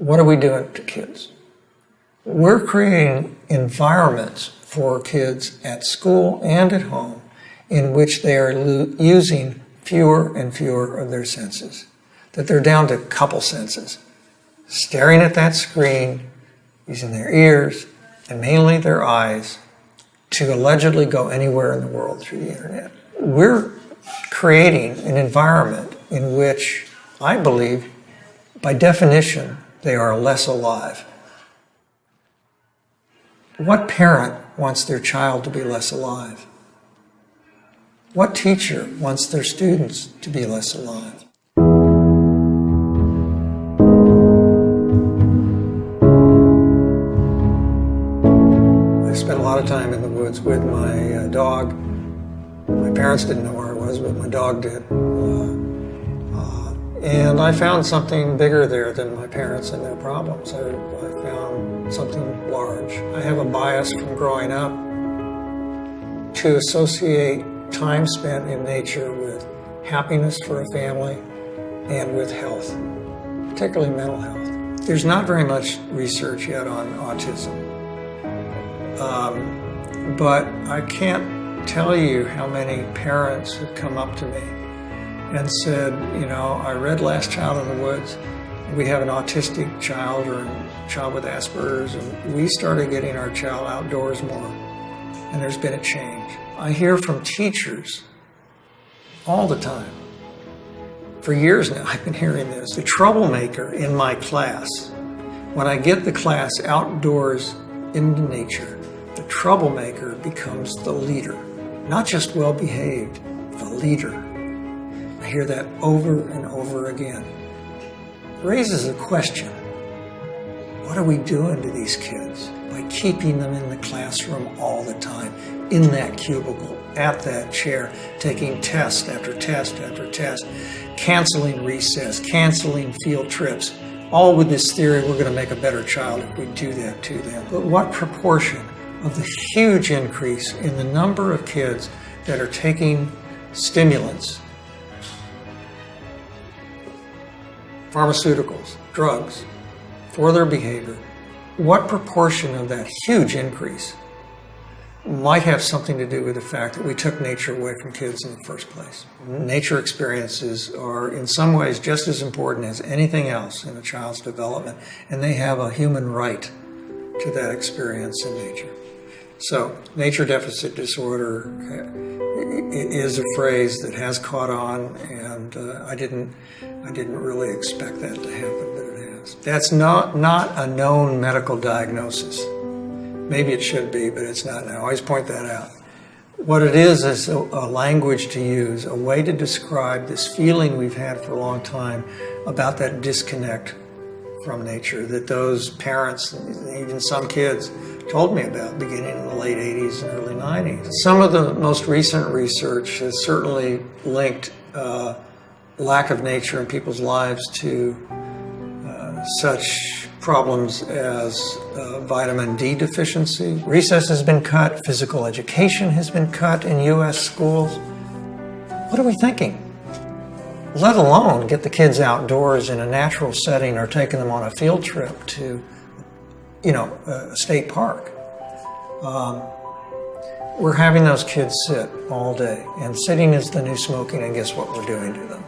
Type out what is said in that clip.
What are we doing to kids? We're creating environments for kids at school and at home in which they are using fewer and fewer of their senses, that they're down to a couple senses, staring at that screen, using their ears and mainly their eyes to allegedly go anywhere in the world through the internet. We're creating an environment in which I believe, by definition, they are less alive. What parent wants their child to be less alive? What teacher wants their students to be less alive? I spent a lot of time in the woods with my dog. My parents didn't know where I was, but my dog did. And I found something bigger there than my parents and their problems. I found something large. I have a bias from growing up to associate time spent in nature with happiness for a family and with health, particularly mental health. There's not very much research yet on autism, but I can't tell you how many parents have come up to me and said, you know, I read Last Child in the Woods. We have an autistic child or a child with Asperger's, and we started getting our child outdoors more, and there's been a change. I hear from teachers all the time. For years now, I've been hearing this. The troublemaker in my class, when I get the class outdoors into nature, the troublemaker becomes the leader. Not just well-behaved, the leader. I hear that over and over again. It raises a question. What are we doing to these kids by keeping them in the classroom all the time, in that cubicle, at that chair, taking test after test after test, canceling recess, canceling field trips, all with this theory we're going to make a better child if we do that to them. But what proportion of the huge increase in the number of kids that are taking stimulants, pharmaceuticals, drugs, for their behavior, what proportion of that huge increase might have something to do with the fact that we took nature away from kids in the first place? Nature experiences are in some ways just as important as anything else in a child's development, and they have a human right to that experience in nature. So, nature deficit disorder is a phrase that has caught on, and I didn't really expect that to happen, but it has. That's not a known medical diagnosis. Maybe it should be, but it's not now. I always point that out. What it is a language to use, a way to describe this feeling we've had for a long time about that disconnect from nature that those parents, even some kids, told me about beginning in the late 80s and early 90s. Some of the most recent research has certainly linked lack of nature in people's lives to such problems as vitamin D deficiency. Recess has been cut, physical education has been cut in U.S. schools. What are we thinking? Let alone get the kids outdoors in a natural setting or taking them on a field trip to, a state park. We're having those kids sit all day, and sitting is the new smoking, and guess what we're doing to them?